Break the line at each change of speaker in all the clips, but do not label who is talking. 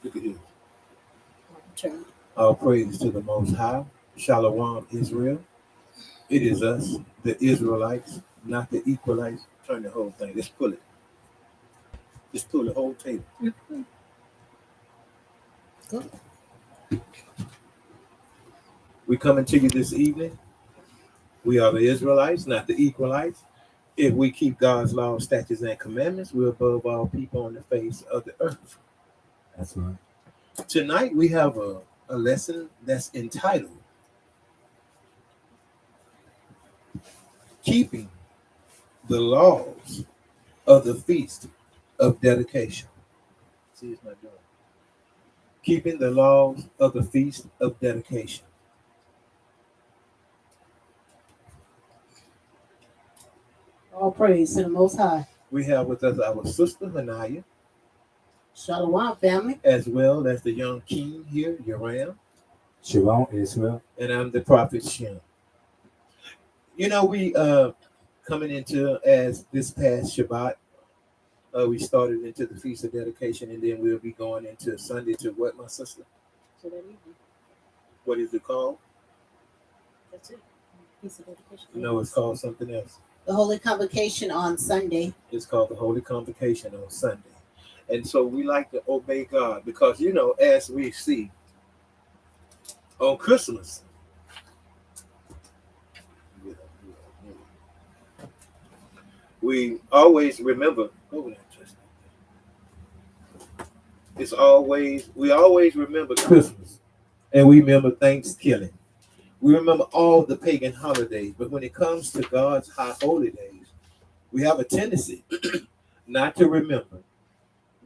Look at this. All praise to the Most High. Shalom, Israel. It is us, the Israelites, not the Equalites. Turn the whole thing. Let's pull it. Just pull the whole table. Good. We coming to you this evening. We are the Israelites, not the Equalites. If we keep God's laws, statutes, and commandments, we're above all people on the face of the earth.
That's right.
Tonight we have a lesson that's entitled Keeping the Laws of the Feast of Dedication. See, it's not doing it. Keeping the Laws of the Feast of Dedication.
All praise to the Most High.
We have with us our sister Hanaya,
Shalom, family.
as well as the young king here, Yoram.
Shalom, Israel.
And I'm the prophet Shem. You know, we coming into, as this past Shabbat, we started into the Feast of Dedication, and then we'll be going into Sunday to what, my sister?
So that evening.
What is it called?
That's it. Feast of Dedication.
No, it's called something else.
The Holy Convocation on Sunday.
It's called the Holy Convocation on Sunday. And so we like to obey God because, you know, as we see on Christmas, we always remember, we always remember Christmas, and we remember Thanksgiving. We remember all the pagan holidays, but when it comes to God's high holy days, we have a tendency not to remember.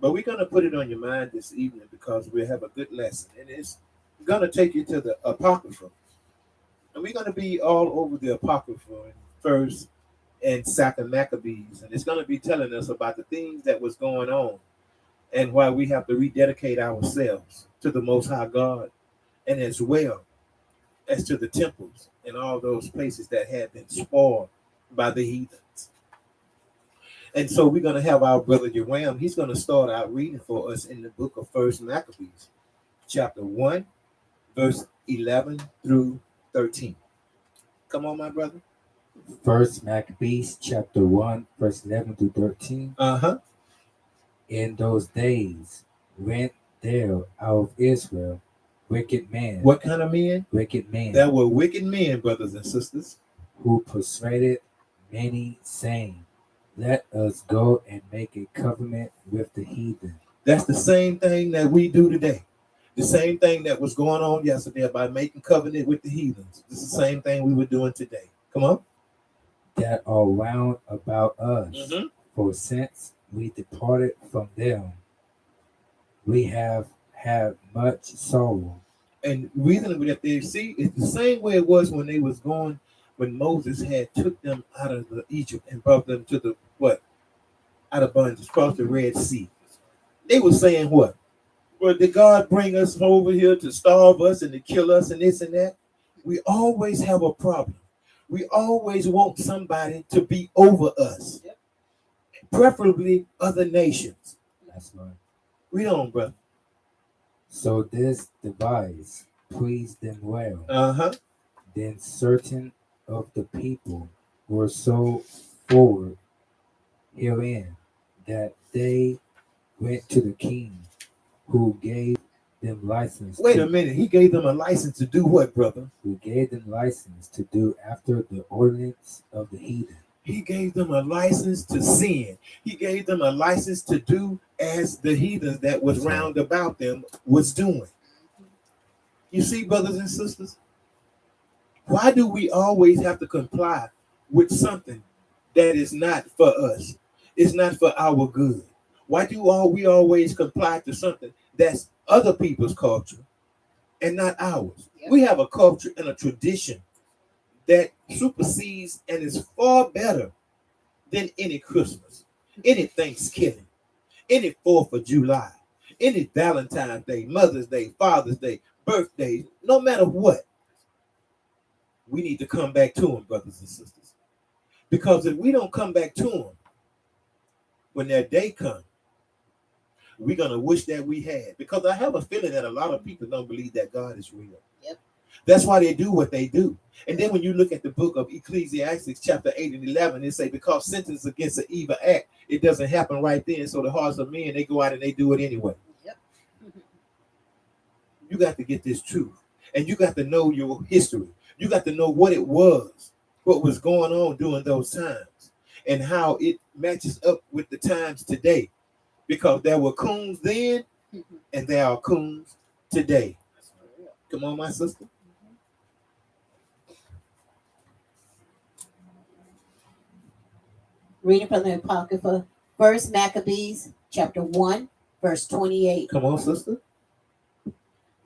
But we're going to put it on your mind this evening because we have a good lesson, and it's going to take you to the Apocrypha. And we're going to be all over the Apocrypha in First and Second Maccabees, and it's going to be telling us about the things that was going on and why we have to rededicate ourselves to the Most High God, and as well as to the temples and all those places that had been spoiled by the heathens. And so we're going to have our brother Yoram. He's going to start out reading for us in the book of First Maccabees, chapter 1, verse 11 through 13. Come on, my brother.
First Maccabees, chapter 1, verse 11 through 13. In those days went there out of Israel wicked men.
What kind of men?
Wicked men.
There were wicked men, brothers and sisters,
who persuaded many, saying, let us go and make a covenant with the heathen.
That's the same thing that we do today. The same thing that was going on yesterday about making covenant with the heathens. It's the same thing we were doing today. Come on.
That are round about us. For since we departed from them, we have had much sorrow.
And reason that they see it's the same way it was when they was going, when Moses had took them out of the Egypt and brought them to the what? Out of bondage, across the Red Sea. They were saying what? Well, did God bring us over here to starve us and to kill us and this and that? We always have a problem. We always want somebody to be over us, preferably other nations.
That's right.
Read on, brother.
So this device pleased them well. Then certain of the people were so forward herein that they went to the king, who gave them license.
Wait a minute. He gave them a license to do what, brother?
Who gave them license to do after the ordinance of the heathen.
He gave them a license to sin. He gave them a license to do as the heathens that was round about them was doing. You see, brothers and sisters, why do we always have to comply with something that is not for us? It's not for our good. Why do we always comply to something that's other people's culture and not ours? We have a culture and a tradition that supersedes and is far better than any Christmas, any Thanksgiving, any 4th of July, any Valentine's Day, Mother's Day, Father's Day, birthdays, no matter what. We need to come back to them, brothers and sisters. Because if we don't come back to them when their day comes, we're going to wish that we had. Because I have a feeling that a lot of people don't believe that God is real.
Yep.
That's why they do what they do. And then when you look at the book of Ecclesiastes, chapter 8 and 11, it say, because sentence against an evil act, it doesn't happen right then. So the hearts of men, they go out and they do it anyway.
Yep.
You got to get this truth. And you got to know your history. You got to know what it was, what was going on during those times, and how it matches up with the times today. Because there were coons then, and there are coons today. Come on, my sister.
Reading from the Apocrypha, 1 Maccabees, chapter 1, verse 28.
Come on, sister.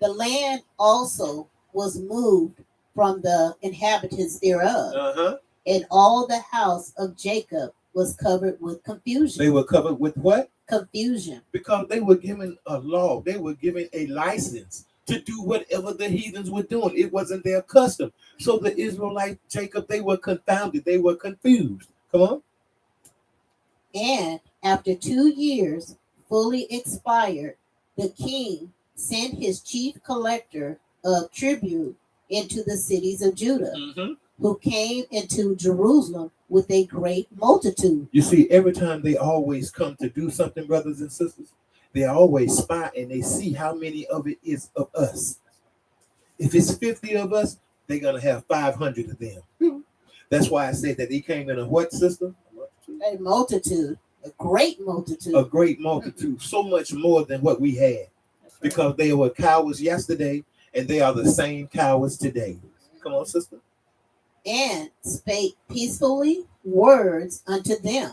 The land also was moved from the inhabitants thereof, and all the house of Jacob was covered with confusion.
They were covered with what?
Confusion.
Because they were given a law. They were given a license to do whatever the heathens were doing. It wasn't their custom. So the Israelites, Jacob, they were confounded. They were confused. Come on.
And after 2 years fully expired, the king sent his chief collector of tribute into the cities of Judah, who came into Jerusalem with a great multitude.
You see, every time they always come to do something, brothers and sisters, they always spy and they see how many of it is of us. If it's 50 of us, they're going to have 500 of them. That's why I said that he came in a what, sister?
A multitude, a great multitude.
A great multitude, so much more than what we had. Because they were cowards yesterday, and they are the same cowards today. Come on, sister.
And spake peacefully words unto them,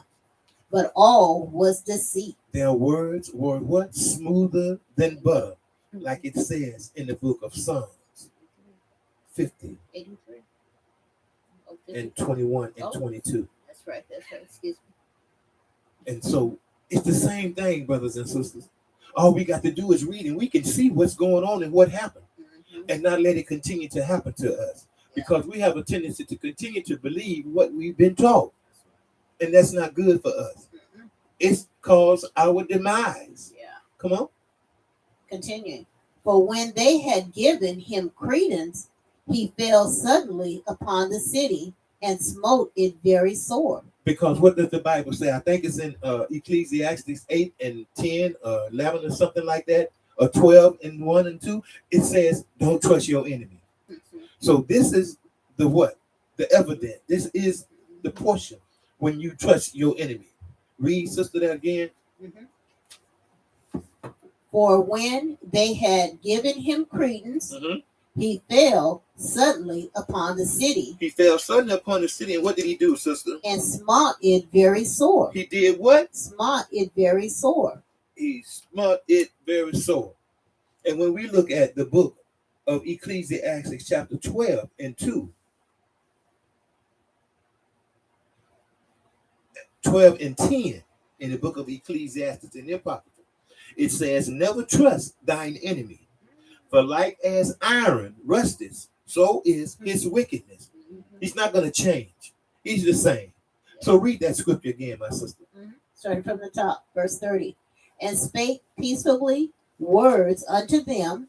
but all was deceit.
Their words were what? Smoother than butter, like it says in the book of Psalms 50
83.
and 21 and 22.
That's right, excuse me.
And so it's the same thing, brothers and sisters. All we got to do is read, and we can see what's going on and what happened, and not let it continue to happen to us. Because we have a tendency to continue to believe what we've been taught. And that's not good for us. It's caused our demise.
Yeah.
Come on.
Continuing. For when they had given him credence, he fell suddenly upon the city and smote it very sore.
Because what does the Bible say? I think it's in Ecclesiastes 8 and 10, 11 or something like that, or 12 and 1 and 2. It says, don't trust your enemy. So this is the what? The evidence. This is the portion when you trust your enemy. Read, sister, that again.
For when they had given him credence, he fell suddenly upon the city.
He fell suddenly upon the city, and what did he do, sister?
And smote it very sore.
He did what?
Smote it very sore.
He smote it very sore. And when we look at the book of Ecclesiastes chapter 12 and 2, 12 and 10 in the book of Ecclesiastes in the Apocrypha, it says, never trust thine enemy, for like as iron rusteth, so is his wickedness. He's not going to change. He's the same. So read that scripture again, my sister.
Starting from the top, verse 30. And spake peaceably words unto them,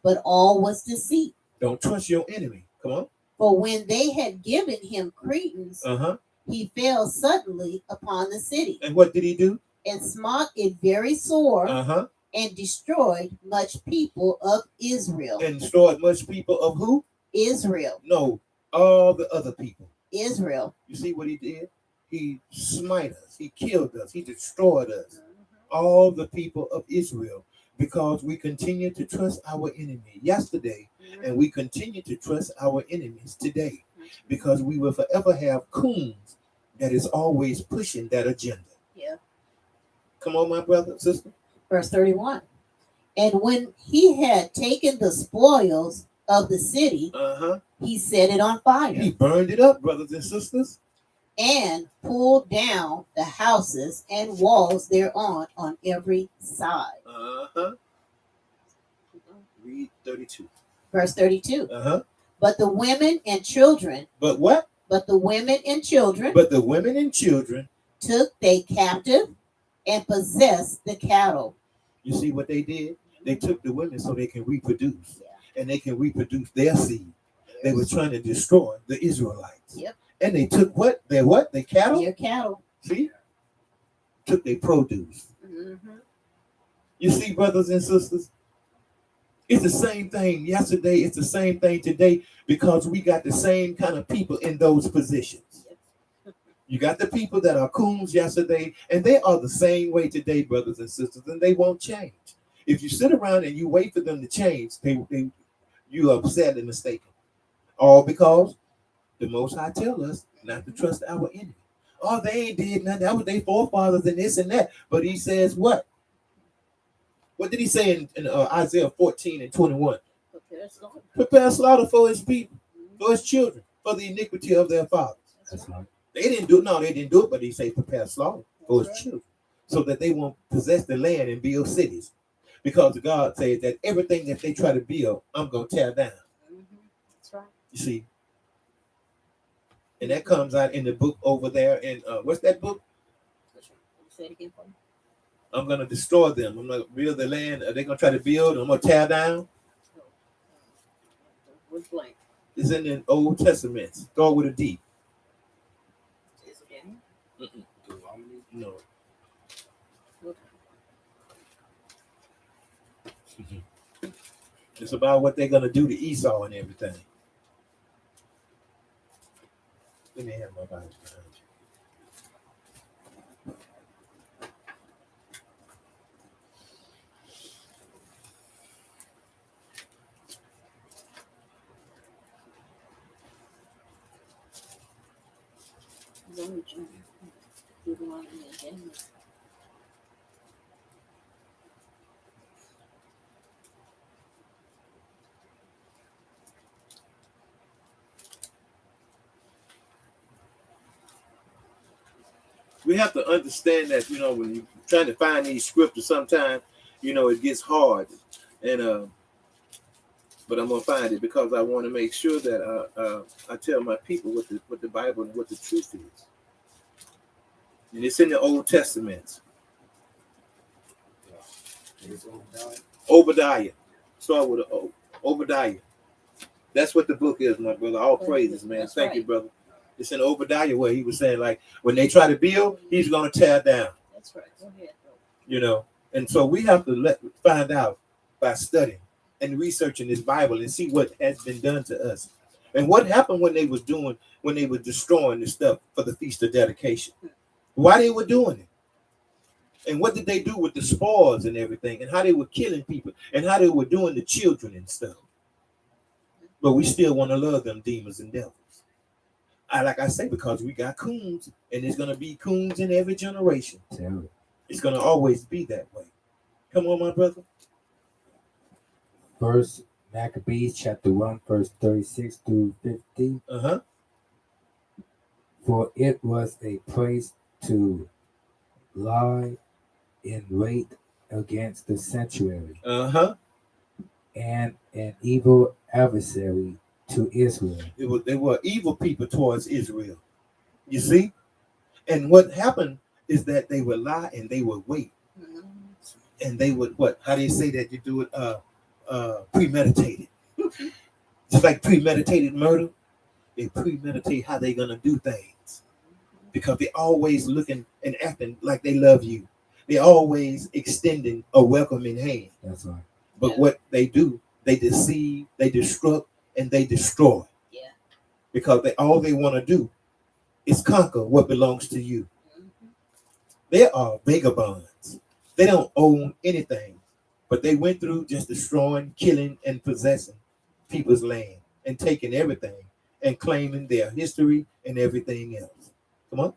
but all was deceit.
Don't trust your enemy. Come on.
For when they had given him credence, he fell suddenly upon the city.
And what did he do?
And smote it very sore, and destroyed much people of Israel.
And destroyed much people of who?
Israel.
No, all the other people.
Israel.
You see what he did? He smite us. He killed us. He destroyed us. All the people of Israel. Because we continue to trust our enemy yesterday, and we continue to trust our enemies today, because we will forever have coons that is always pushing that agenda.
Yeah.
Come on, my brother and sister.
Verse 31. And when he had taken the spoils of the city, he set it on fire.
He burned it up, brothers and sisters.
And pulled down the houses and walls thereon on every side.
Read 32.
Verse 32. But the women and children.
But what?
But the women and children.
But the women and children
took they captive and possessed the cattle
You see what they did? They took the women so they can reproduce, and they can reproduce their seed. They were trying to destroy the Israelites.
Yep.
And they took what? Their what? Their cattle?
Their cattle.
See? Took their produce.
Mm-hmm.
You see, brothers and sisters? It's the same thing yesterday. It's the same thing today because we got the same kind of people in those positions. You got the people that are coons yesterday, and they are the same way today, brothers and sisters, and they won't change. If you sit around and you wait for them to change, you are sadly mistaken. All because the Most High tell us not to trust our enemy. Oh, they ain't did nothing. That was their forefathers and this and that. But he says what? What did he say in Isaiah 14 and 21? Prepare slaughter for his people, for his children, for the iniquity of their fathers. That's right. They didn't do it, but he said prepare slaughter for his children, so that they won't possess the land and build cities. Because God said that everything that they try to build, I'm going to tear down.
That's right.
You see? And that comes out in the book over there. In what's that book?
Say it again for me.
I'm going to destroy them. I'm going to build the land. Are they going to try to build? I'm going to tear down.
What's blank?
It's in the Old Testament. Start with a D.
Is it in?
No. It's about what they're going to do to Esau and everything. Let me have my Bible behind
Deuteronomy again.
We have to understand that, when you're trying to find these scriptures, sometimes, it gets hard. And but I'm gonna find it because I want to make sure that I tell my people what the Bible and what the truth is. And it's in the Old Testament. Obadiah. Start with Obadiah. That's what the book is, my brother. All praises, man. Thank you, brother. It's in Obadiah where he was saying, like, when they try to build, he's going to tear down.
That's right. Go ahead.
And so we have to find out by studying and researching this Bible and see what has been done to us. And what happened when they were destroying the stuff for the Feast of Dedication. Why they were doing it. And what did they do with the spoils and everything, and how they were killing people, and how they were doing the children and stuff. But we still want to love them demons and devils. Like I say, because we got coons, and there's going to be coons in every generation. It's going to always be that way. Come on, my brother.
First Maccabees chapter 1, verse 36 through 50. For it was a place to lie in wait against the sanctuary, and an evil adversary to Israel.
They were evil people towards Israel. You see? And what happened is that they would lie and they would wait. And they would what? How do you say that? You do it premeditated. Just like premeditated murder. They premeditate how they're gonna do things. Because they're always looking and acting like they love you. They're always extending a welcoming hand.
That's right.
But what they do, they deceive, they destruct, and they destroy.
Yeah.
Because all they want to do is conquer what belongs to you. They are vagabonds. They don't own anything. But they went through just destroying, killing, and possessing people's land and taking everything and claiming their history and everything else. Come on.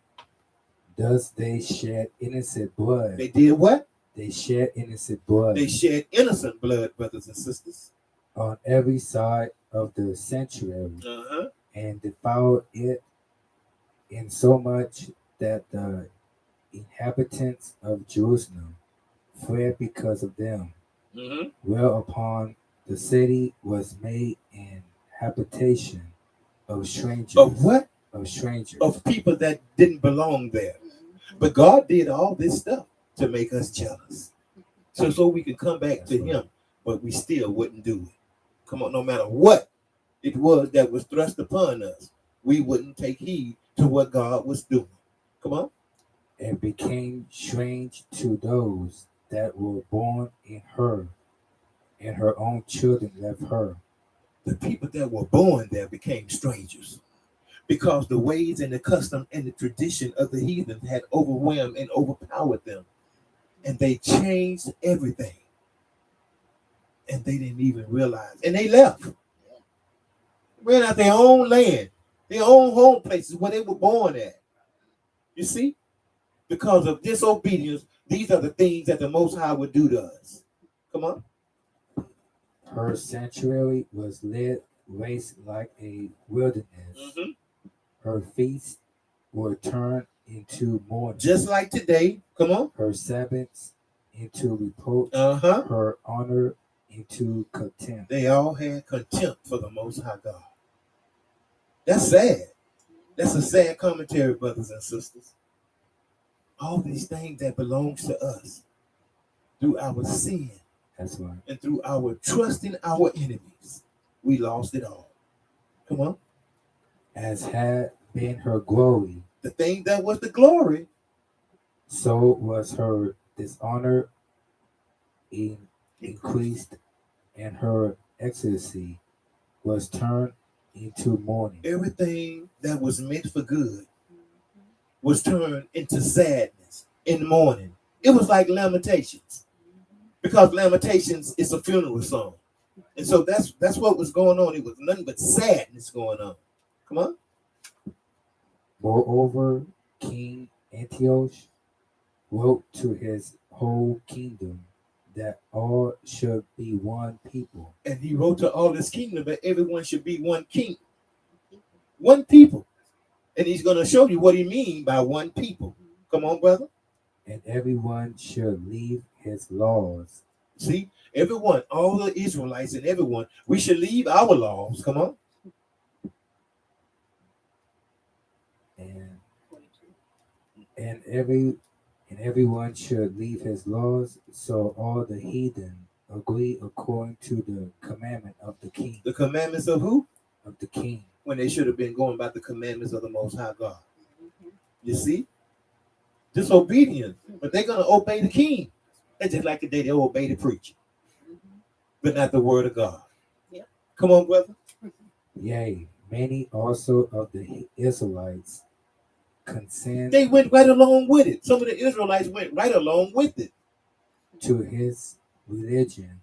Thus they shed innocent blood.
They did what?
They shed innocent blood.
They shed innocent blood, brothers and sisters.
On every side of the sanctuary, and defiled it in so much that the inhabitants of Jerusalem fled because of them. Whereupon the city was made an habitation of strangers.
Of what?
Of strangers.
Of people that didn't belong there. But God did all this stuff to make us jealous, so we can come back to him, but we still wouldn't do it. Come on, no matter what it was that was thrust upon us, we wouldn't take heed to what God was doing. Come on.
And became strange to those that were born in her, and her own children left her.
The people that were born there became strangers because the ways and the custom and the tradition of the heathen had overwhelmed and overpowered them. And they changed everything. And they didn't even realize. And they left. Ran out their own land, their own home places where they were born at. You see? Because of disobedience, these are the things that the Most High would do to us. Come on.
Her sanctuary was laid waste like a wilderness.
Mm-hmm.
Her feasts were turned into mourning.
Just like today. Come on.
Her Sabbaths into reproach.
Uh-huh.
Her honor into contempt.
They all had contempt for the Most High God. That's sad. That's a sad commentary, brothers and sisters. All these things that belongs to us through our sin.
That's right.
And through our trust in our enemies, we lost it all. Come on.
As had been her glory.
The thing that was the glory.
So was her dishonor increased, and her excellency was turned into mourning.
Everything that was meant for good was turned into sadness in mourning. It was like Lamentations. Because Lamentations is a funeral song. And so that's what was going on. It was nothing but sadness going on. Come on.
Moreover, King Antiochus wrote to his whole kingdom that all should be one people.
And he wrote to all his kingdom that everyone should be one king. One people. And he's going to show you what he means by one people. Come on, brother.
And everyone should leave his laws.
See, everyone, all the Israelites and everyone, we should leave our laws. Come on.
And everyone should leave his laws. So all the heathen agree according to the commandment of the king.
The commandments of who?
Of the king.
When they should have been going by the commandments of the Most High God. You see? Disobedience. But they're going to obey the king. That's just like today they obey the preacher. But not the word of God. Yep. Come on, brother.
Yea, many also of the Israelites consent.
They went right along with it. Some of the Israelites went right along with it.
To his religion.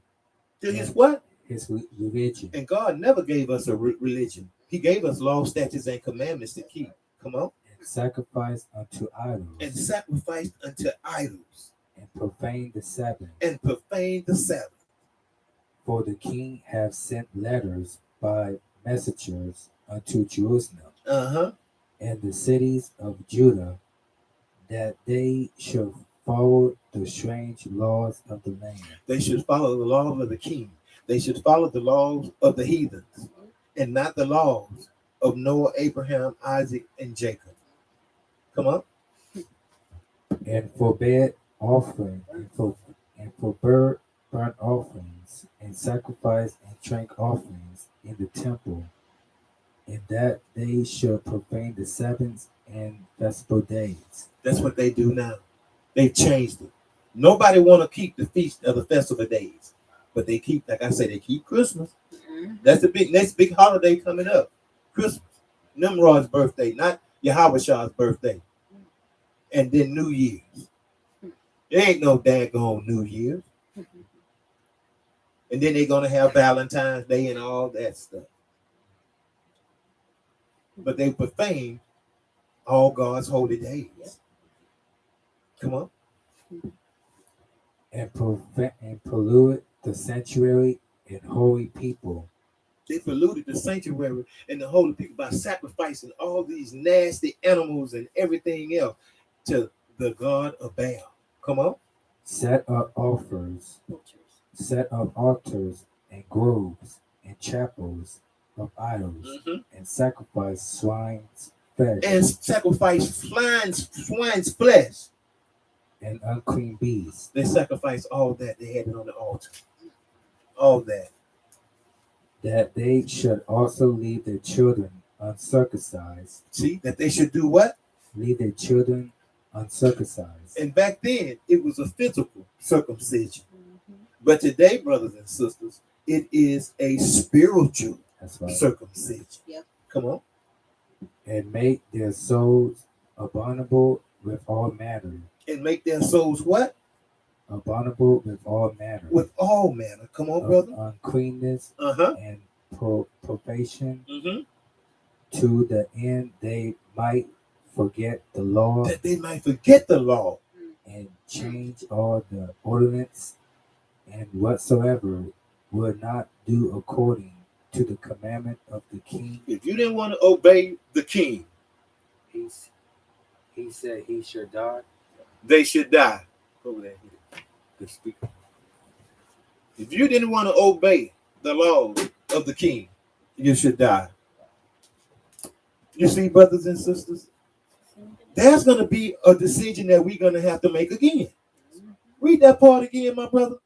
To his what?
His religion.
And God never gave us a religion. He gave us law, statutes, and commandments to keep. Come on.
And sacrifice unto idols.
And sacrifice unto idols.
And profane the Sabbath.
And profane the Sabbath.
For the king have sent letters by messengers unto Jerusalem. And the cities of Judah, that they should follow the strange laws of the land. They should follow the laws of the king. They should follow the laws of the heathens, and not the laws of Noah, Abraham, Isaac, and Jacob. Come on. And forbid offering, and forbid burnt offerings, and sacrifice and drink offerings in the temple, and that they should profane the Sabbaths and festival days. That's what they do now. They've changed it. Nobody want to keep the feast of the festival days, but they keep, like I said, they keep Christmas. That's the next big holiday coming up. Christmas, Nimrod's birthday, not Yahweh's birthday, and then New Year's. There ain't no daggone New Year's. And then they're gonna have Valentine's Day and all that stuff. But they profane all God's holy days. Come on. And pollute the sanctuary and holy people. They polluted the sanctuary and the holy people by sacrificing all these nasty animals and everything else to the god of Baal. Come on. Set up altars and groves and chapels of idols, and sacrifice swine's flesh. And sacrifice swine's flesh. and unclean beasts.
They sacrificed all that. They had it on the altar. All that.
That they should also leave their children uncircumcised.
See, that they should do what?
Leave their children uncircumcised.
And back then, it was a physical circumcision. But today, brothers and sisters, it is a spiritual circumcision. Yep. Come on.
And make their souls abominable with all manner.
And make their souls what?
Abominable with all manner.
With all manner. Come on, brother.
Uncleanness and probation, to the end they might forget the law.
That they might forget the law.
And change all the ordinance and whatsoever would not do according to the commandment of the king.
If you didn't want to obey the king,
he said he should die.
They should die. Over there. The speaker. If you didn't want to obey the laws of the king, you should die. You see, brothers and sisters, there's going to be a decision that we're going to have to make again. Read that part again, my brother.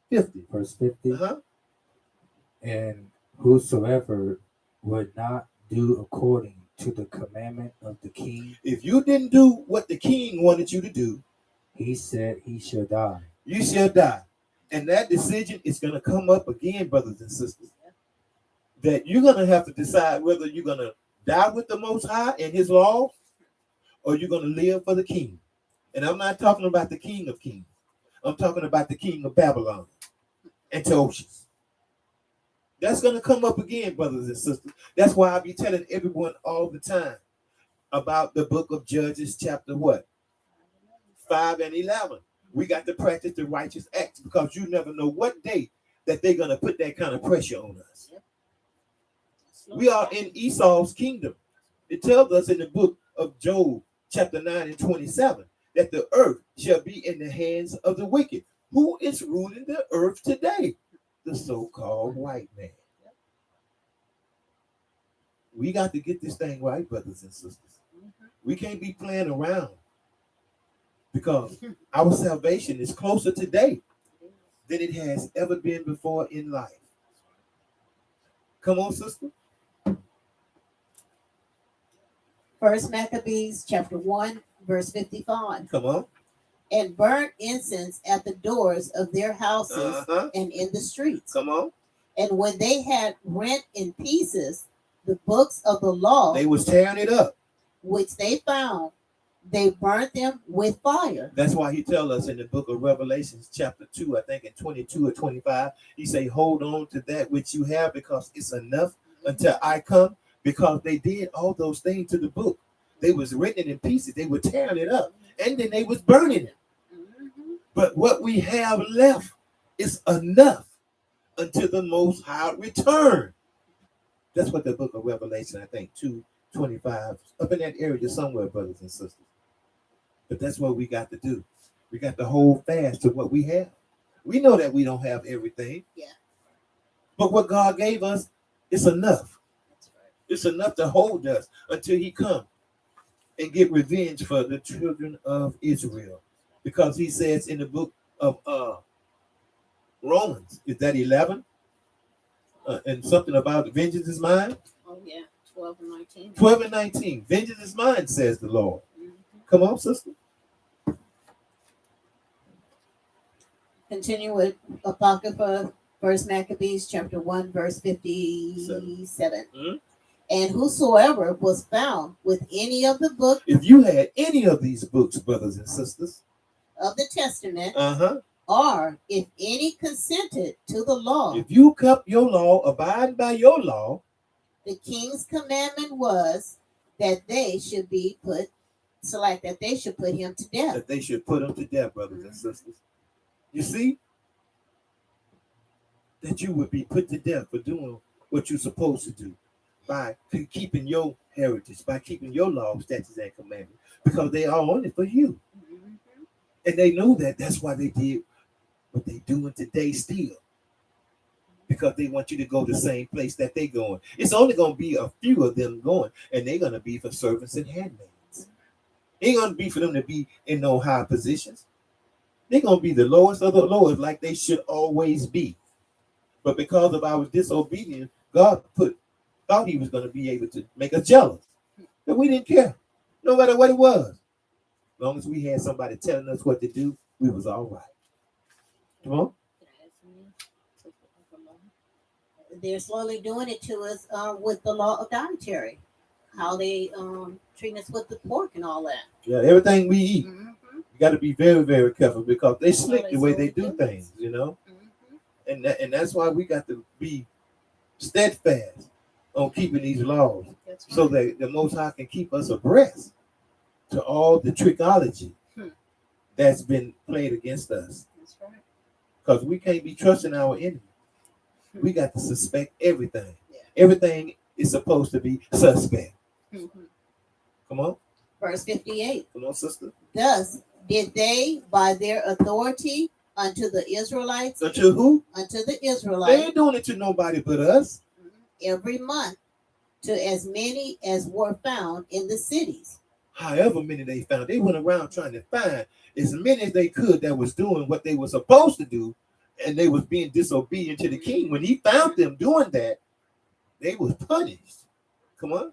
50.
Verse 50. And whosoever would not do according to the commandment of the king.
If you didn't do what the king wanted you to do,
he said he shall die.
You shall die. And that decision is going to come up again, brothers and sisters. That you're going to have to decide whether you're going to die with the Most High and his law, or you're going to live for the king. And I'm not talking about the king of kings. I'm talking about the king of Babylon, Antiochus. That's going to come up again, brothers and sisters. That's why I be telling everyone all the time about the book of Judges, chapter what? 5 and 11. We got to practice the righteous acts, because you never know what day that they're going to put that kind of pressure on us. We are in Esau's kingdom. It tells us in the book of Job, chapter 9 and 27, that the earth shall be in the hands of the wicked. Who is ruling the earth today? The so-called white man. We got to get this thing right, brothers and sisters. We can't be playing around, because our salvation is closer today than it has ever been before in life. Come on, sister.
First Maccabees chapter 1, verse 55.
Come on.
And burnt incense at the doors of their houses and in the streets.
Come on.
And when they had rent in pieces the books of the law,
they was tearing it up,
which they found, they burnt them with fire.
That's why he tells us in the book of Revelations, chapter 2, I think in 22 or 25, he say, hold on to that which you have, because it's enough until I come. Because they did all those things to the book. They was written in pieces. They were tearing it up. And then they was burning it. But what we have left is enough until the Most High return. That's what the book of Revelation, I think, 2:25, up in that area somewhere, brothers and sisters. But that's what we got to do. We got to hold fast to what we have. We know that we don't have everything.
Yeah.
But what God gave us is enough. It's enough to hold us until he come and get revenge for the children of Israel. Because he says in the book of Romans, is that 11? And something about vengeance is mine?
Oh, yeah, 12 and 19.
12 and 19. Vengeance is mine, says the Lord. Come on, sister.
Continue with Apocrypha, First Maccabees chapter 1, verse 57. And whosoever was found with any of the books,
if you had any of these books, brothers and sisters,
of the Testament, or if any consented to the law,
if you kept your law, abide by your law,
the king's commandment was that they should be put him to death.
That they should put him to death, brothers and sisters. You see? That you would be put to death for doing what you're supposed to do. By keeping your heritage, by keeping your laws, statutes, and commandments, because they are only for you. And they know that. That's why they did what they doing today still. Because they want you to go the same place that they going. It's only going to be a few of them going, and they're going to be for servants and handmaids. Ain't gonna be for them to be in no high positions. They're gonna be the lowest of the lowest, like they should always be. But because of our disobedience, God thought He was gonna be able to make us jealous. But we didn't care, no matter what it was. As long as we had somebody telling us what to do, we was all right. Come on.
They're slowly doing it to us with the law of dietary, how they treat us with the pork and all that.
Yeah, everything we eat, you got to be very, very careful because they slick the way they do things, you know. And that's why we got to be steadfast on keeping these laws, so that the Most High can keep us abreast to all the trickology that's been played against us.
That's right.
Because we can't be trusting our enemy. We got to suspect everything.
Yeah.
Everything is supposed to be suspect. Come on.
Verse 58.
Come on, sister.
Thus did they by their authority unto the Israelites.
Unto who?
Unto the Israelites.
They ain't doing it to nobody but us.
Every month to as many as were found in the cities.
However many they found, they went around trying to find as many as they could that was doing what they were supposed to do, and they was being disobedient to the king. When he found them doing that, they was punished. Come on.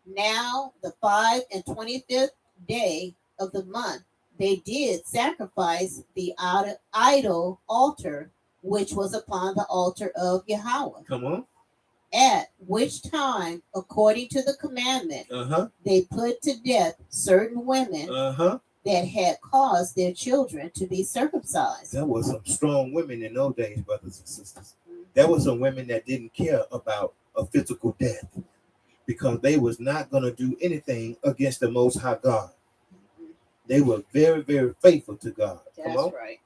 Now the 25th day of the month, they did sacrifice the idol altar, which was upon the altar of Yahweh.
Come on.
At which time, according to the commandment, they put to death certain women that had caused their children to be circumcised.
There was some strong women in those days, brothers and sisters. There was some women that didn't care about a physical death, because they was not going to do anything against the Most High God. They were very, very faithful to God.
That's right.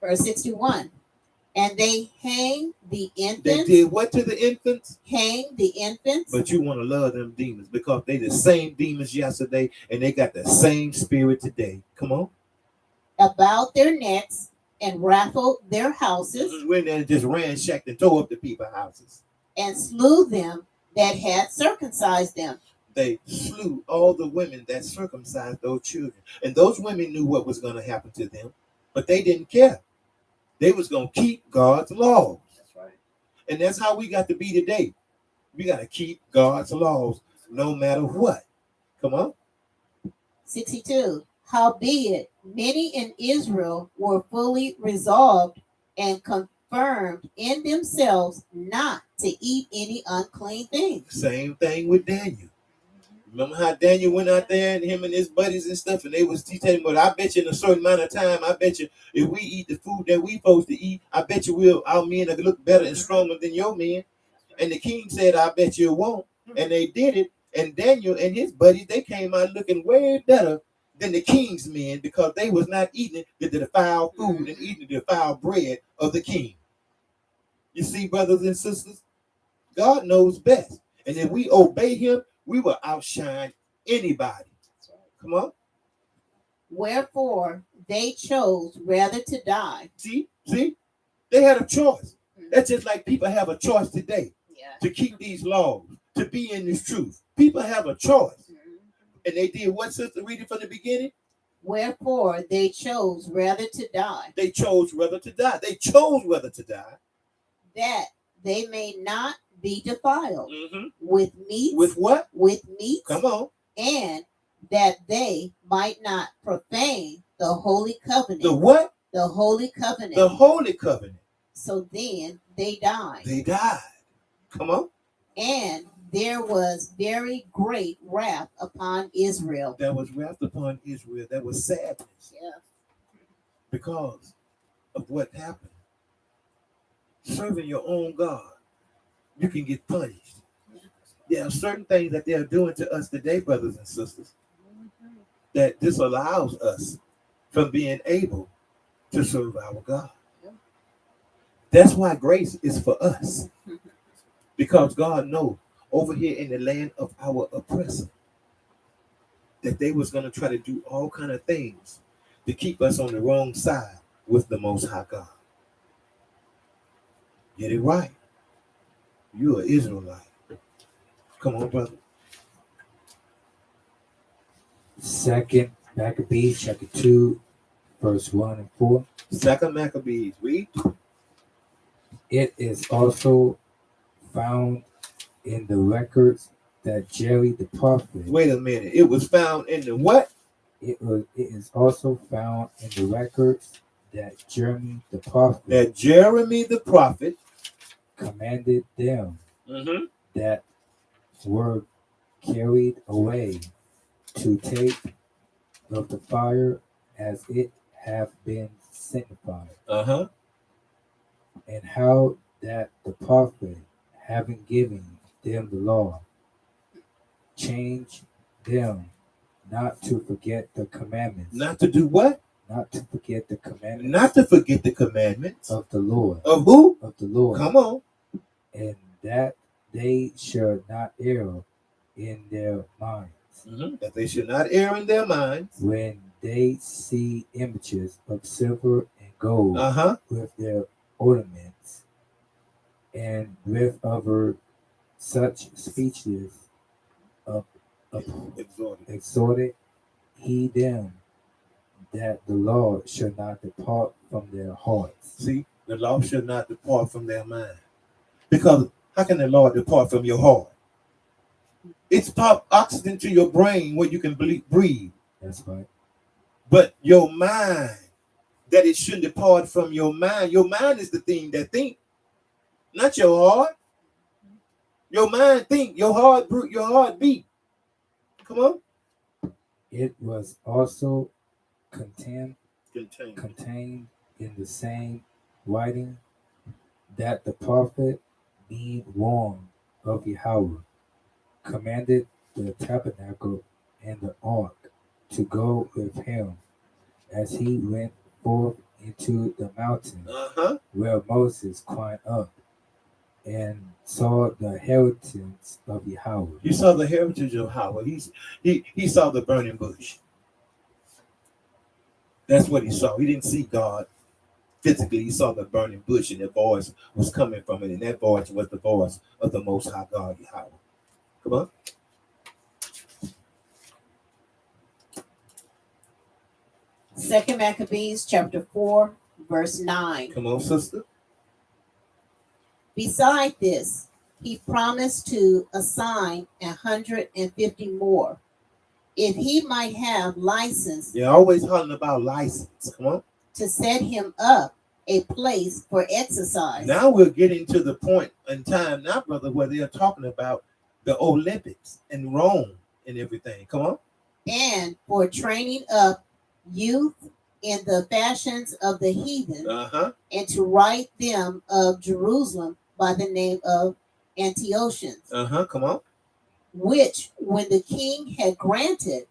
Verse 61. And they hang the infants.
They did what to the infants?
Hang the infants.
But you want to love them demons because they the same demons yesterday and they got the same spirit today. Come on.
About their necks and raffled their houses.
Went there and just ransacked and tore up the people's houses.
And slew them that had circumcised them.
They slew all the women that circumcised those children. And those women knew what was going to happen to them, but they didn't care. They was going to keep God's laws.
That's right.
And that's how we got to be today. We got to keep God's laws no matter what. Come on.
62. Howbeit, many in Israel were fully resolved and confirmed in themselves not to eat any unclean thing.
Same thing with Daniel. Remember how Daniel went out there and him and his buddies and stuff, and they was teaching, but I bet you in a certain amount of time, I bet you if we eat the food that we supposed to eat, I bet you our men will look better and stronger than your men. And the king said, I bet you it won't. And they did it. And Daniel and his buddies, they came out looking way better than the king's men because they was not eating the defiled food and eating the defiled bread of the king. You see, brothers and sisters, God knows best. And if we obey him, we will outshine anybody. Come on.
Wherefore they chose rather to die.
See, they had a choice. That's just like people have a choice today to keep these laws, to be in this truth. People have a choice. And they did what, sister? Read it from the beginning.
Wherefore they chose rather to die.
They chose rather to die. They chose whether to die.
That they may not be defiled with meat.
With what?
With meat.
Come on.
And that they might not profane the holy covenant.
The what?
The holy covenant.
The holy covenant.
So then they died.
They died. Come on.
And there was very great wrath upon Israel.
There was wrath upon Israel. There was sadness.
Yeah.
Because of what happened. Serving your own God, you can get punished. There are certain things that they're doing to us today, brothers and sisters, that disallows us from being able to serve our God. That's why grace is for us. Because God knows over here in the land of our oppressor that they was going to try to do all kind of things to keep us on the wrong side with the Most High God. Get it right. You're an Israelite. Come on, brother.
Second Maccabees chapter 2, verse 1 and 4.
Second Maccabees, read.
It is also found in the records that Jerry the prophet.
Wait a minute. It was found in the what?
It is also found in the records that Jeremy the prophet.
That Jeremy the prophet
commanded them that were carried away to take of the fire as it have been signified. And how that the prophet, having given them the law, changed them not to forget the commandments.
Not to do what?
Not to forget the commandments.
Not to forget the commandments
of the Lord.
Of who?
Of the Lord.
Come on.
And that they should not err in their minds.
That they should not err in their minds
when they see images of silver and gold with their ornaments, and with other such speeches of exhorted he them that the law should not depart from their hearts.
See, the law should not depart from their mind. Because how can the law depart from your heart? It's pop oxygen to your brain where you can breathe.
That's right.
But your mind, that it shouldn't depart from your mind. Your mind is the thing that think, not your heart. Your mind think, your heart beat. Come on.
It was also contained in the same writing that the prophet, being warned of Yahweh, commanded the tabernacle and the ark to go with him as he went forth into the mountain where Moses climbed up and saw the heritage of Yahweh.
He saw the heritage of Yahweh. He saw the burning bush. That's what he saw. He didn't see God physically. He saw the burning bush, and that voice was coming from it, and that voice was the voice of the Most High God, Yahweh. Come on.
Second Maccabees chapter 4, verse 9.
Come on, sister.
Beside this, he promised to assign 150 more, if he might have license.
You're always hollering about license. Come on.
To set him up a place for exercise.
Now we're getting to the point in time now, brother, where they're talking about the Olympics in Rome and everything. Come on.
And for training up youth in the fashions of the heathen, and to write them of Jerusalem by the name of Antiochus.
Come on.
Which, when the king had granted,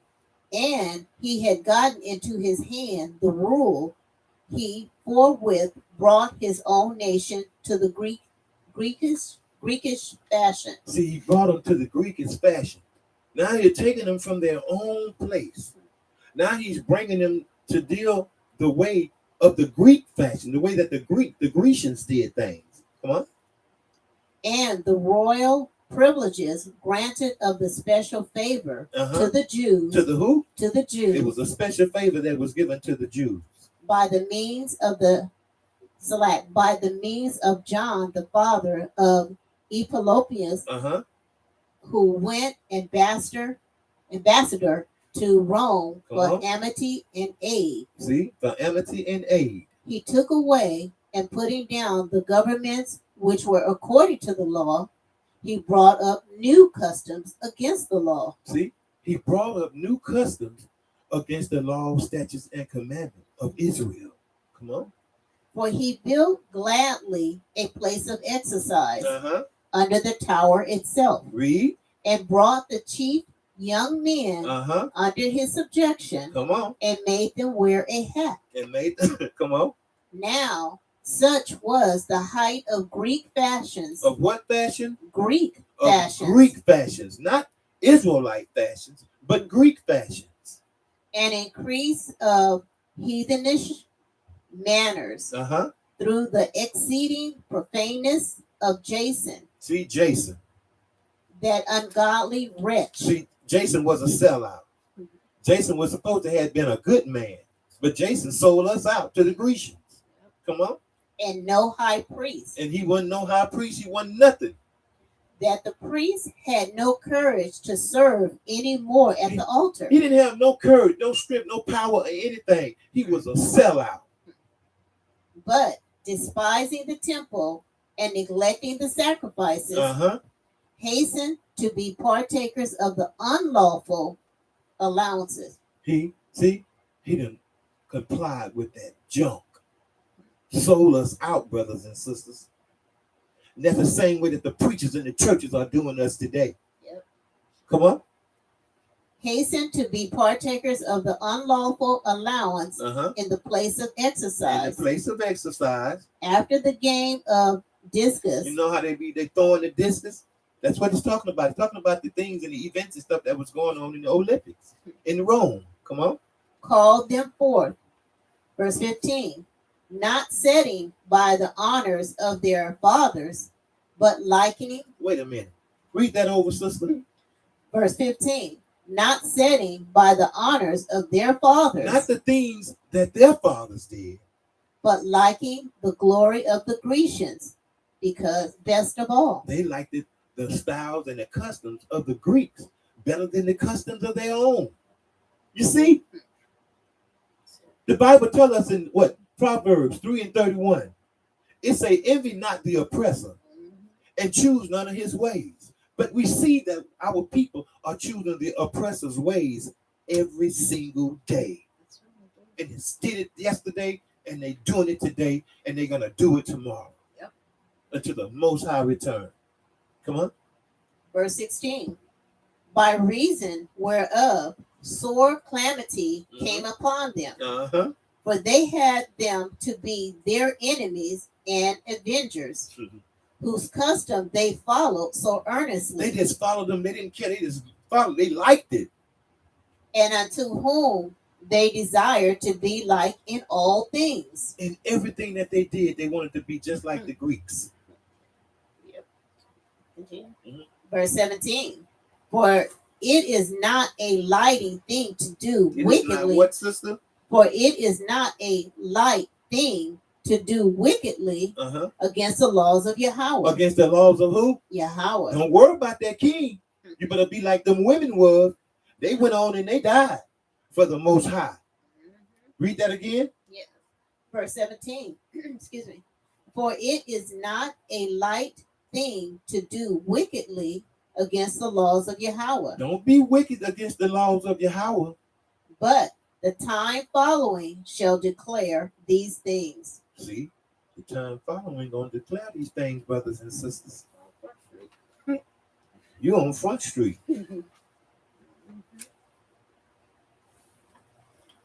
and he had gotten into his hand the rule, he forthwith brought his own nation to the Greekish fashion.
See, he brought them to the Greekish fashion. Now you're taking them from their own place. Now he's bringing them to deal the way of the Greek fashion, the way that the Grecians did things. Come on.
And the royal privileges granted of the special favor to the Jews.
To the who?
To the Jews.
It was a special favor that was given to the Jews.
By the means of John, the father of Equalites, who went ambassador to Rome for amity and aid.
See, for amity and aid.
He took away and putting down the governments which were according to the law, he brought up new customs against the law.
See, he brought up new customs against the law, statutes, and commandments of Israel. Come on.
For he built gladly a place of exercise under the tower itself.
Read.
And brought the chief young men under his subjection.
Come on.
And made them wear a hat.
And made them, come on.
Now, such was the height of Greek fashions.
Of what fashion?
Greek fashions.
Greek fashions. Not Israelite fashions, but Greek fashions.
An increase of heathenish manners through the exceeding profaneness of Jason.
See, Jason.
That ungodly wretch.
See, Jason was a sellout. Jason was supposed to have been a good man, but Jason sold us out to the Grecians. Come on.
And no high priest.
And he wasn't no high priest. He wasn't nothing.
That the priest had no courage to serve any more at the altar.
He didn't have no courage, no strength, no power, or anything. He was a sellout.
But despising the temple and neglecting the sacrifices, hastened to be partakers of the unlawful allowances.
He didn't comply with that junk. Sold us out, brothers and sisters. And that's the same way that the preachers in the churches are doing us today.
Yep.
Come on.
Hasten to be partakers of the unlawful allowance in the place of exercise.
In the place of exercise.
After the game of discus.
You know how they throwing the discus? That's what it's talking about. It's talking about the things and the events and stuff that was going on in the Olympics in Rome. Come on.
Called them forth. Verse 15. Not setting by the honors of their fathers, but likening.
Wait a minute. Read that over, sister.
Verse 15. Not setting by the honors of their fathers.
Not the things that their fathers did.
But liking the glory of the Grecians, because best of all.
They liked the styles and the customs of the Greeks better than the customs of their own. You see? The Bible tells us in what? Proverbs 3:31. It say, envy not the oppressor and choose none of his ways. But we see that our people are choosing the oppressor's ways every single day. And they did it yesterday, and they're doing it today, and they're going to do it tomorrow.
Yep.
Until the Most High return. Come on.
Verse 16. By reason whereof sore calamity came upon them. For they had them to be their enemies and avengers, whose custom they followed so earnestly.
They just followed them. They didn't care. They just followed. They liked it.
And unto whom they desired to be like in all things.
In everything that they did, they wanted to be just like the Greeks.
Yep. Verse 17. For it is not a lighting thing to do wickedly.
What, sister?
For it is not a light thing to do wickedly against the laws of Yahweh.
Against the laws of who?
Yahweh.
Don't worry about that king. You better be like them women was. They went on and they died for the Most High. Read that again.
Yeah. Verse 17. Excuse me. For it is not a light thing to do wickedly against the laws of Yahweh.
Don't be wicked against the laws of Yahweh.
But the time following shall declare these things.
See, the time following going to declare these things, brothers and sisters. You're on Front Street.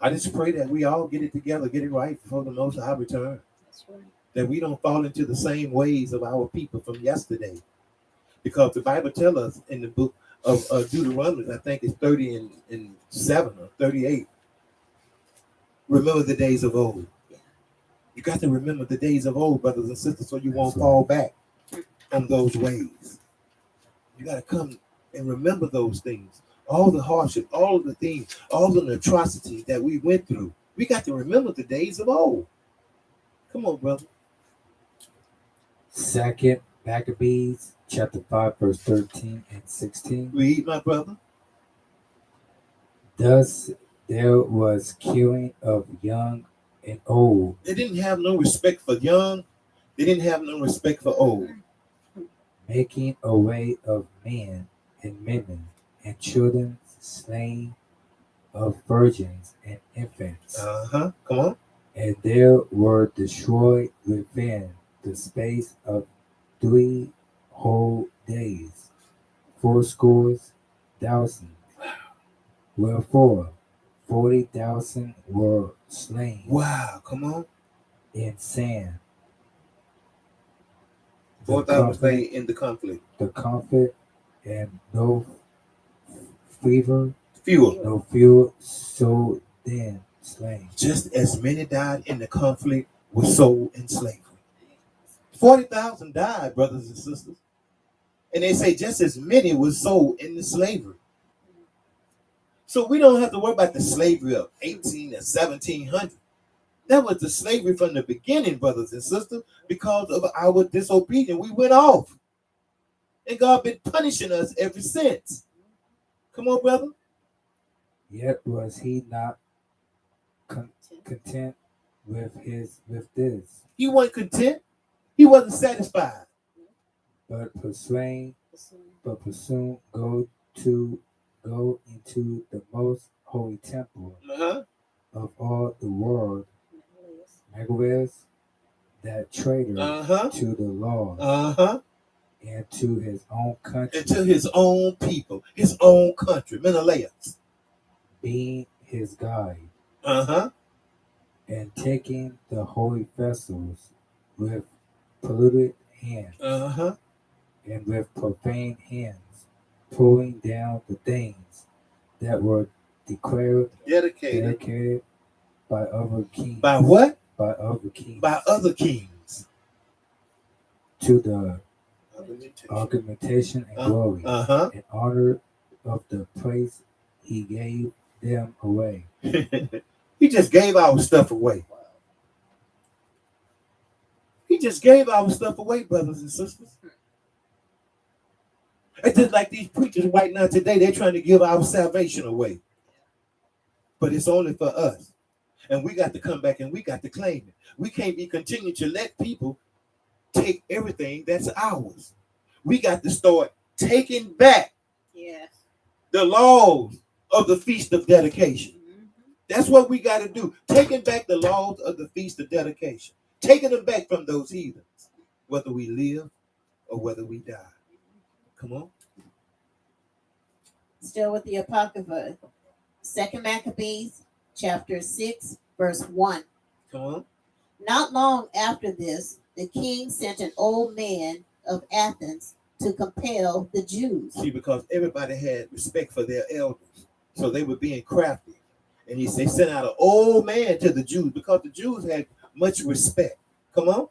I just pray that we all get it together, get it right before the Most High return.
That's right.
That we don't fall into the same ways of our people from yesterday. Because the Bible tells us in the book of Deuteronomy, I think it's 30:7 or 38. Remember the days of old. You got to remember the days of old, brothers and sisters, so you won't fall back on those ways. You got to come and remember those things. All the hardship, all of the things, all the atrocities that we went through. We got to remember the days of old. Come on, brother.
2 Maccabees, chapter 5, verse 13 and 16.
Read, my brother.
Thus there was killing of young and old.
They didn't have no respect for young. They didn't have no respect for old.
Making away of men and women and children, slain of virgins and infants.
Come on.
And there were destroyed within the space of 3 whole days 80,000. Wherefore 40,000 were slain.
Wow, come on.
In sand.
4,000 slain in the conflict.
The conflict and no fuel, so then slain.
Just as many died in the conflict were sold in slavery. 40,000 died, brothers and sisters. And they say just as many were sold into slavery. So we don't have to worry about the slavery of 18 and 1700. That was the slavery from the beginning, brothers and sisters, because of our disobedience. We went off. And God been punishing us ever since. Come on, brother.
Yet was he not content with this.
He wasn't content. He wasn't satisfied.
But pursuing go into the most holy temple of all the world, Megaways, that traitor to the law and to his own country,
and to his own people, his own country, Menelaus,
being his guide, and taking the holy vessels with polluted hands, and with profane hands, pulling down the things that were dedicated by other kings.
By what?
By other kings.
By other kings.
To the augmentation and glory and honor of the place he gave them away.
He just gave our stuff away. He just gave our stuff away, brothers and sisters. It's just like these preachers right now today, they're trying to give our salvation away. But it's only for us. And we got to come back and we got to claim it. We can't be continuing to let people take everything that's ours. We got to start taking back the laws of the Feast of Dedication. That's what we got to do. Taking back the laws of the Feast of Dedication. Taking them back from those heathens, whether we live or whether we die. Come on.
Still with the Apocrypha. 2 Maccabees, chapter 6, verse 1.
Come on.
Not long after this, the king sent an old man of Athens to compel the Jews.
See, because everybody had respect for their elders, so they were being crafty. And they sent out an old man to the Jews because the Jews had much respect. Come on.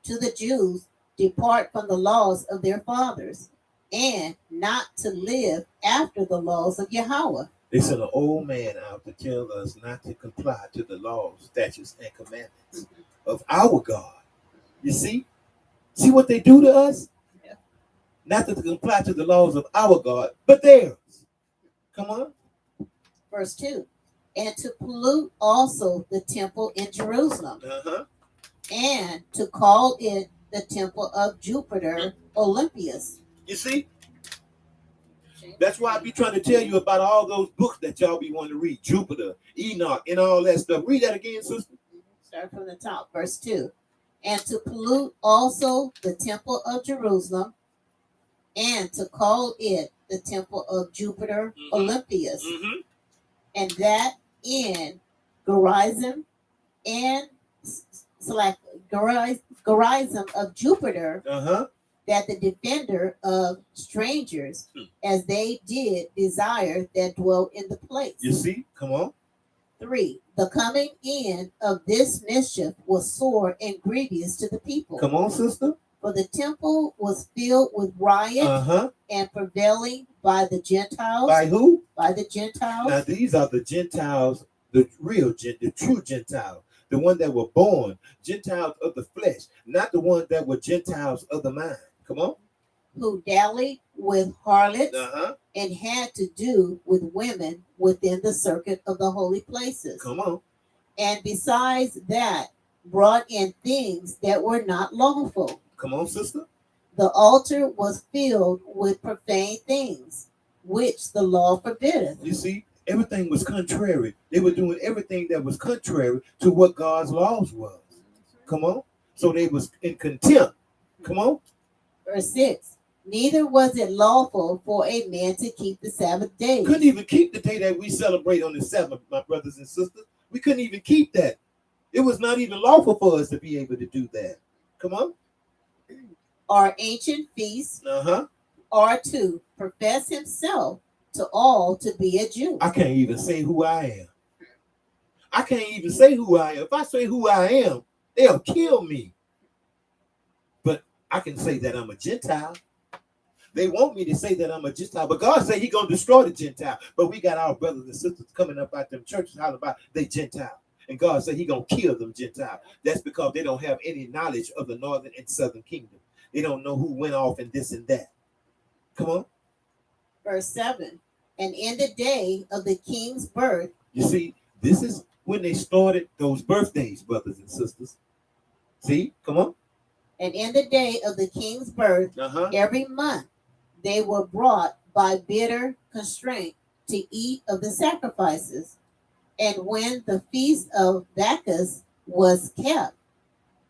To the Jews, depart from the laws of their fathers, and not to live after the laws of Yahweh.
They sent an old man out to tell us not to comply to the laws, statutes, and commandments of our God. You see? See what they do to us?
Yeah.
Not to comply to the laws of our God, but theirs. Come on.
Verse 2. And to pollute also the temple in Jerusalem, and to call it the temple of Jupiter Olympius.
You see? That's why I be trying to tell you about all those books that y'all be wanting to read. Jupiter, Enoch, and all that stuff. Read that again, sister.
Start from the top, verse 2. And to pollute also the temple of Jerusalem, and to call it the temple of Jupiter Olympius, and that in Gerizim and Gerizim of Jupiter, that the defender of strangers, as they did desire that dwell in the place.
You see? Come on.
3. The coming in of this mischief was sore and grievous to the people.
Come on, sister.
For the temple was filled with riot and prevailing by the Gentiles.
By who?
By the Gentiles.
Now these are the Gentiles, the true Gentiles, the one that were born, Gentiles of the flesh, not the ones that were Gentiles of the mind. Come on.
Who dallied with harlots and had to do with women within the circuit of the holy places.
Come on.
And besides that, brought in things that were not lawful.
Come on, sister.
The altar was filled with profane things, which the law forbiddeth.
You see, everything was contrary. They were doing everything that was contrary to what God's laws was. Come on. So they was in contempt. Come on.
Verse 6. Neither was it lawful for a man to keep the Sabbath day.
Couldn't even keep the day that we celebrate on the Sabbath, my brothers and sisters. We couldn't even keep that. It was not even lawful for us to be able to do that. Come on.
Or ancient feasts, or to profess himself to all to be a Jew.
I can't even say who I am. I can't even say who I am. If I say who I am, they'll kill me. But I can say that I'm a Gentile. They want me to say that I'm a Gentile, but God said He's gonna destroy the Gentile. But we got our brothers and sisters coming up out them churches hollering about they Gentile. And God said He's gonna kill them Gentile. That's because they don't have any knowledge of the northern and southern kingdom. They don't know who went off and this and that. Come on.
Verse 7. And in the day of the king's birth.
You see, this is when they started those birthdays, brothers and sisters. See, come on.
And in the day of the king's birth, every month they were brought by bitter constraint to eat of the sacrifices. And when the feast of Bacchus was kept,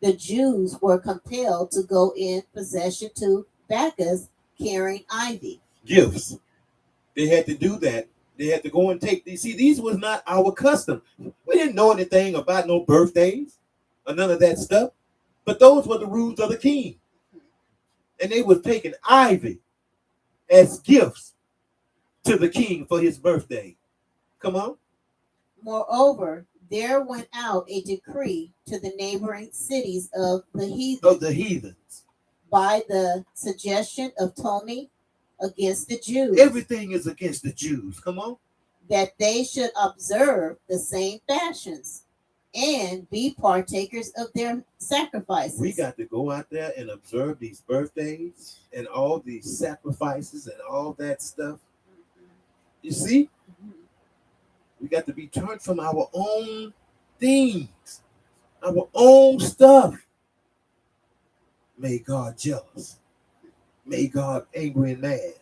the Jews were compelled to go in possession to Bacchus carrying ivy.
Gifts. They had to do that. They had to go and take these. See, these was not our custom. We didn't know anything about no birthdays or none of that stuff. But those were the rules of the king. And they were taking ivy as gifts to the king for his birthday. Come on.
Moreover, there went out a decree to the neighboring cities of the
heathens
by the suggestion of Ptolemy against the Jews.
Everything is against the Jews. Come on.
That they should observe the same fashions and be partakers of their sacrifices.
We got to go out there and observe these birthdays and all these sacrifices and all that stuff. You see? We got to be turned from our own things, our own stuff. Made God jealous. Made God angry and mad.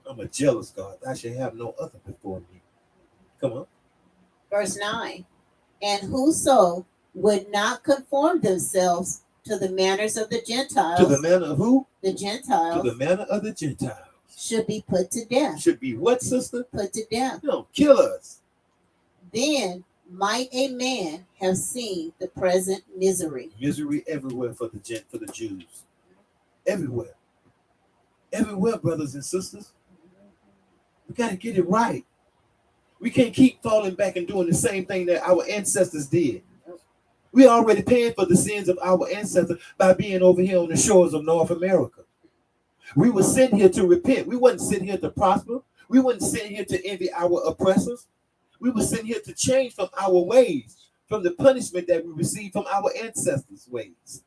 I'm a jealous God. I should have no other before me. Come on.
Verse 9. And whoso would not conform themselves to the manners of the Gentiles.
To the manner of who?
The Gentiles.
To the manner of the Gentiles.
Should be put to death.
Should be what, sister?
Put to death.
No, kill us.
Then might a man have seen the present misery.
Misery everywhere for the Jews. Everywhere. Everywhere, brothers and sisters. We got to get it right. We can't keep falling back and doing the same thing that our ancestors did. We already paying for the sins of our ancestors by being over here on the shores of North America. We were sent here to repent. We wasn't sent here to prosper. We wasn't sent here to envy our oppressors. We were sent here to change from our ways, from the punishment that we received from our ancestors' ways.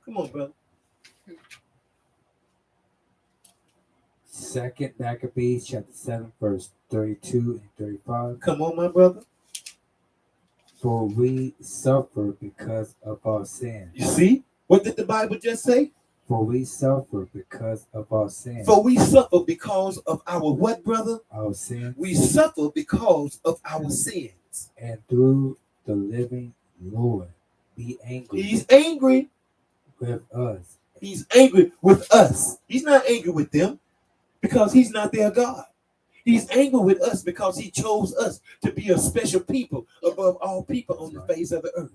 Come on, brother.
Second Maccabees chapter 7, verse 32 and 35.
Come on, my brother.
For we suffer because of our sins.
You see? What did the Bible just say?
For we suffer because of our sins.
For we suffer because of our what, brother?
Our sins.
We suffer because of our sins.
And through the living Lord, be angry.
He's angry
with us.
He's angry with us. He's not angry with them because he's not their God. He's angry with us because he chose us to be a special people above all people on the face of the earth.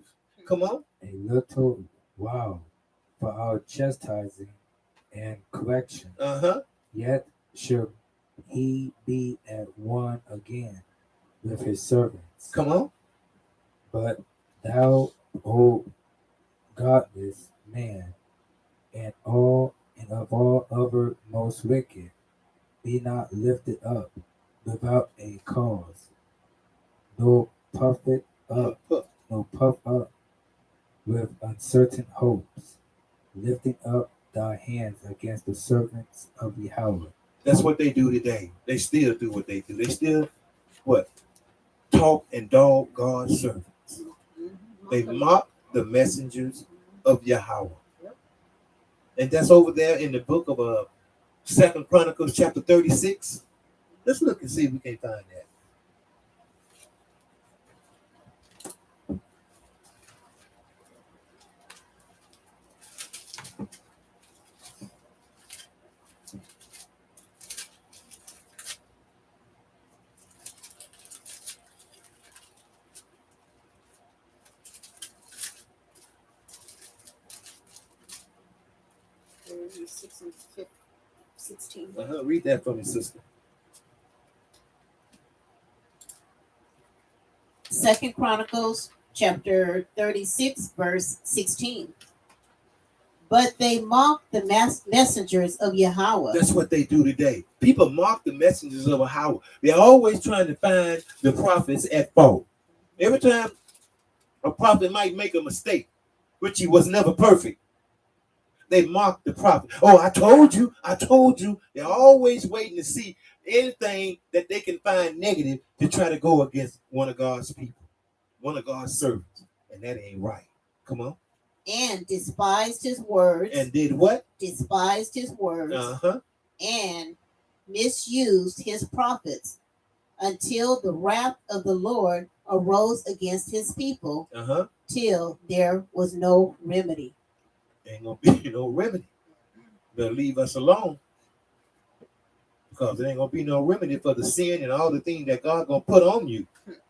Come on.
A little while for our chastising and correction. Yet shall he be at one again with his servants.
Come on.
But thou, O godless man, and of all other most wicked, be not lifted up without a cause, nor puffed up with uncertain hopes, lifting up thy hands against the servants of Yahweh.
That's what they do today. They still do what they do. They still what? Talk and dog God's servants. They mock the messengers of Yahweh. And that's over there in the book of Second Chronicles chapter 36. Let's look and see if we can find that.
Six and 16.
Read that for me, sister.
Second Chronicles chapter 36, verse 16. But they mock the messengers of Yahweh.
That's what they do today. People mock the messengers of Yahweh. They're always trying to find the prophets at fault. Every time a prophet might make a mistake, which he was never perfect, they mock the prophet. Oh, I told you, I told you. They're always waiting to see anything that they can find negative to try to go against one of God's people, one of God's servants. And that ain't right. Come on.
And despised his words.
And did what?
Despised his words. And misused his prophets until the wrath of the Lord arose against his people till there was no remedy.
Ain't gonna be no remedy. Better leave us alone. Because there ain't gonna be no remedy for the sin and all the things that God gonna put on you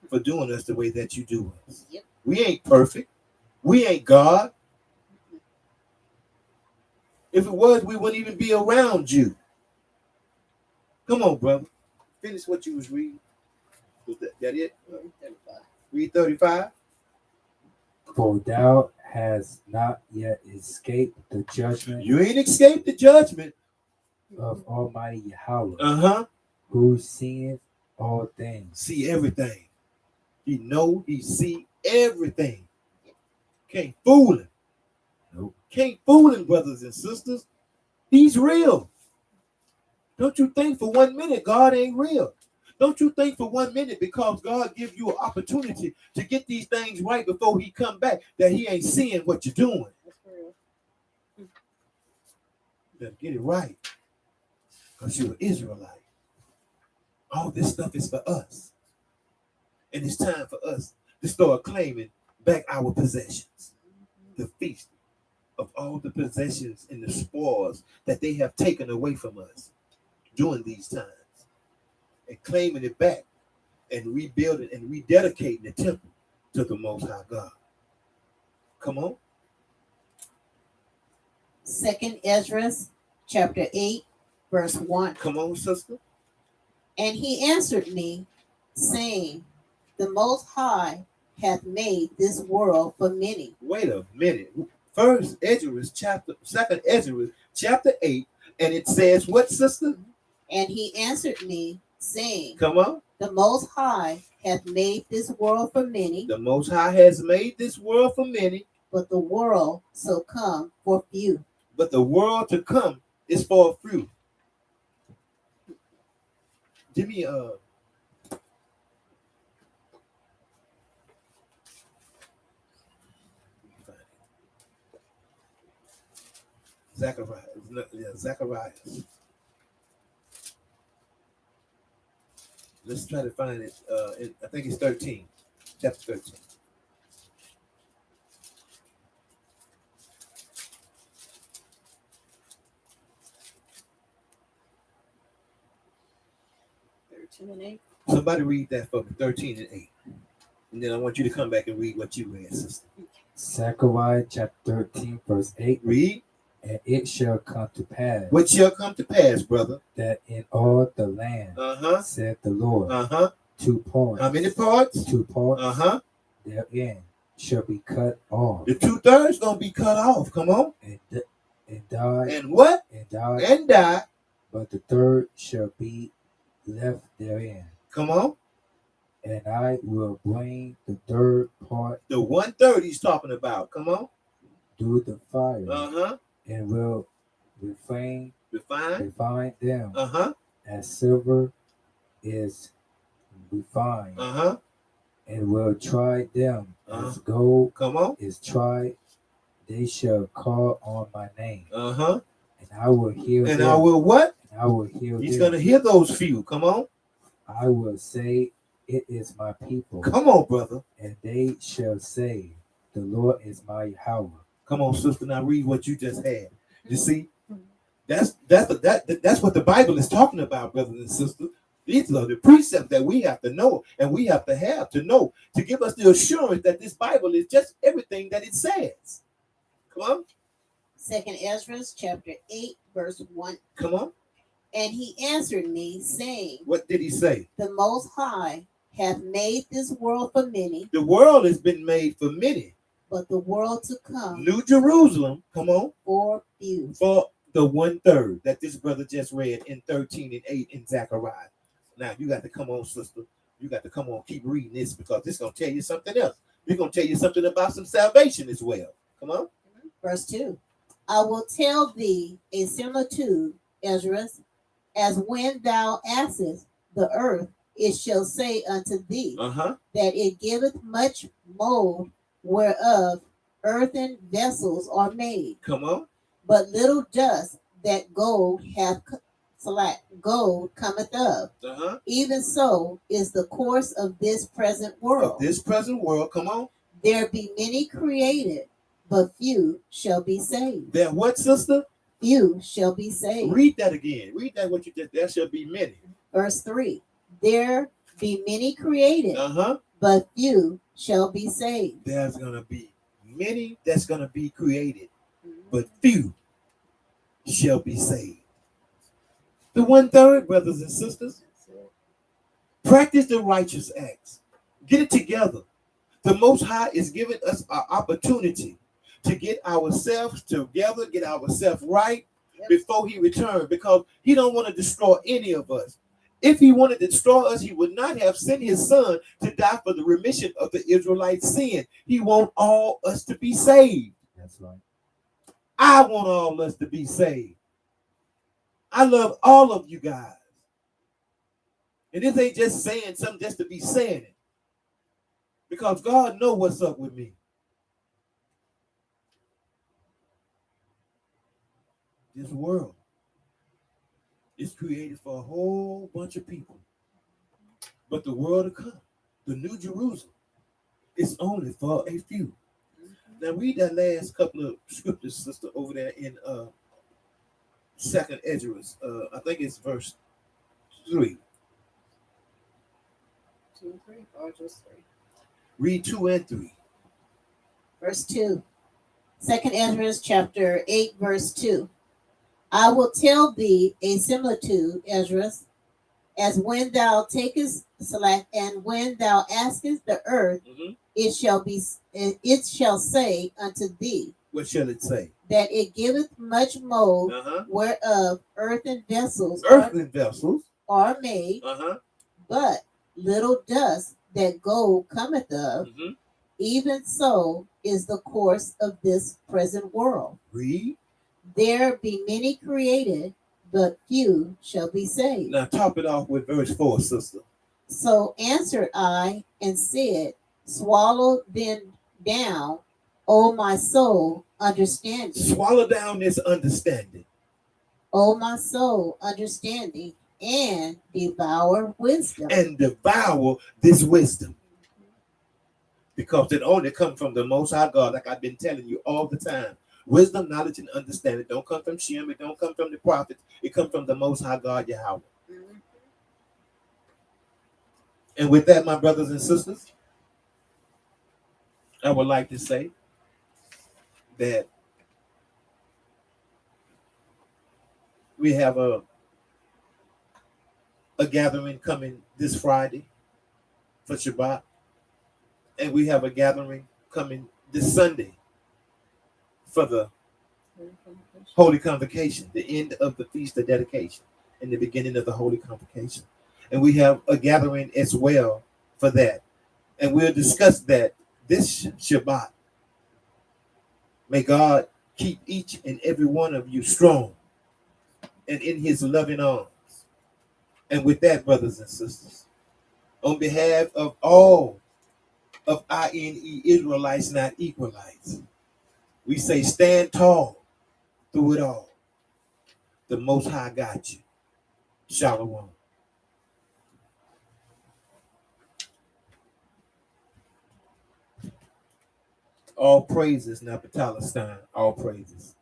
for doing us the way that you do us.
Yep.
We ain't perfect. We ain't God. If it was, we wouldn't even be around you. Come on, brother. Finish what you was reading. Was that it?
35.
Read 35.
For thou hast not yet escaped the judgment.
You ain't escaped the judgment
of Almighty Yahweh. Who seeth all things.
See everything. He know, he see everything. Can't fool him.
Nope.
Can't fool him, brothers and sisters. He's real. Don't you think for 1 minute God ain't real? Don't you think for 1 minute because God gives you an opportunity to get these things right before he come back that he ain't seeing what you're doing? You better get it right because you're an Israelite. All this stuff is for us. And it's time for us to start claiming back our possessions. The feast of all the possessions and the spoils that they have taken away from us during these times. And claiming it back and rebuilding and rededicating the temple to the Most High God. Come on.
2nd Ezra chapter 8, verse 1.
Come on, sister.
And he answered me, saying, the Most High hath made this world for many.
Wait a minute. First Ezra chapter, 2nd Ezra chapter 8, and it says what, sister?
And he answered me, saying,
come on.
The Most High hath made this world for many.
The Most High has made this world for many.
But the world shall come for few.
But the world to come is for a few. Give me Zechariah. Yeah, Zechariah. Let's try to find it. I think it's 13, chapter 13.
And 8.
Somebody read that for me, 13 and 8. And then I want you to come back and read what you read, sister.
Zechariah chapter 13, verse 8.
Read.
And it shall come to pass.
What shall come to pass, brother?
That in all the land, said the Lord, 2 parts.
How many parts?
2 parts. Therein shall be cut off.
The 2/3 gonna be cut off. Come on.
And die.
And what?
And die.
And die.
But the third shall be left therein.
Come on.
And I will bring the third part.
The 1/3 he's talking about. Come on.
Do the fire. And will refine them. As silver is refined. And will try them as gold is tried. They shall call on my name. And I will heal them.
And I will what?
And I will heal
He's
them.
gonna hear those few. Come on.
I will say, it is my people.
Come on, brother.
And they shall say, the Lord is my Yahweh.
Come on, sister. Now read what you just had. You see, that's what the Bible is talking about, brothers and sisters. These are the precepts that we have to know and we have to know to give us the assurance that this Bible is just everything that it says. Come on.
2nd Ezra chapter 8, verse 1.
Come on.
And he answered me, saying,
what did he say?
The Most High hath made this world for many.
The world has been made for many.
but the world to come.
New Jerusalem, come on.
For few.
For the 1/3 that this brother just read in 13 and 8 in Zechariah. Now you got to come on, sister. You got to come on, keep reading this because this is going to tell you something else. We're going to tell you something about some salvation as well. Come on.
Verse 2. I will tell thee a similitude, Ezra, as when thou askest the earth, it shall say unto thee, that it giveth much mold whereof earthen vessels are made.
Come on.
But little dust that gold hath gold cometh of. Even so is the course of this present world.
Of this present world, come on.
There be many created, but few shall be saved.
There what, sister?
Few shall be saved.
Read that again. Read that what you did. There shall be many.
Verse 3. There be many created, but few shall be saved.
There's going to be many that's going to be created, but few shall be saved. The 1/3, brothers and sisters, practice the righteous acts. Get it together. The Most High is giving us an opportunity to get ourselves together, get ourselves right before he returns, because he don't want to destroy any of us. If he wanted to destroy us, he would not have sent his son to die for the remission of the Israelites' sin. He wants all us to be saved.
That's right.
I want all us to be saved. I love all of you guys. And this ain't just saying something just to be saying it. Because God knows what's up with me. This world is created for a whole bunch of people. But the world to come, the New Jerusalem, is only for a few. Now read that last couple of scriptures, sister, over there in 2nd Ezra. I think it's verse 3.
2 and 3, or just 3?
Read 2 and 3.
Verse 2. 2nd Ezra chapter 8, verse 2. I will tell thee a similitude, Ezra, as when thou takest slack, and when thou askest the earth, it shall say unto thee.
What shall it say?
That it giveth much mold, whereof earthen vessels are made, but little dust that gold cometh of. Even so is the course of this present world.
Read.
There be many created, but few shall be saved.
Now top it off with verse 4, sister.
So answered I and said, swallow then down, O my soul, understanding.
Swallow down this understanding.
O my soul, understanding, and devour wisdom.
And devour this wisdom. Because it only comes from the Most High God, like I've been telling you all the time. Wisdom, knowledge, and understanding don't come from Shem. It don't come from the prophets. It comes from the Most High God, Yahweh. And with that, my brothers and sisters, I would like to say that we have a gathering coming this Friday for Shabbat. And we have a gathering coming this Sunday for the Holy Convocation, the end of the Feast of Dedication and the beginning of the Holy Convocation. And we have a gathering as well for that. And we'll discuss that this Shabbat. May God keep each and every one of you strong and in his loving arms. And with that, brothers and sisters, on behalf of all of INE Israelites, not Equalites, we say stand tall through it all. The Most High got you. Shalom. All praises, now Palestine. All praises.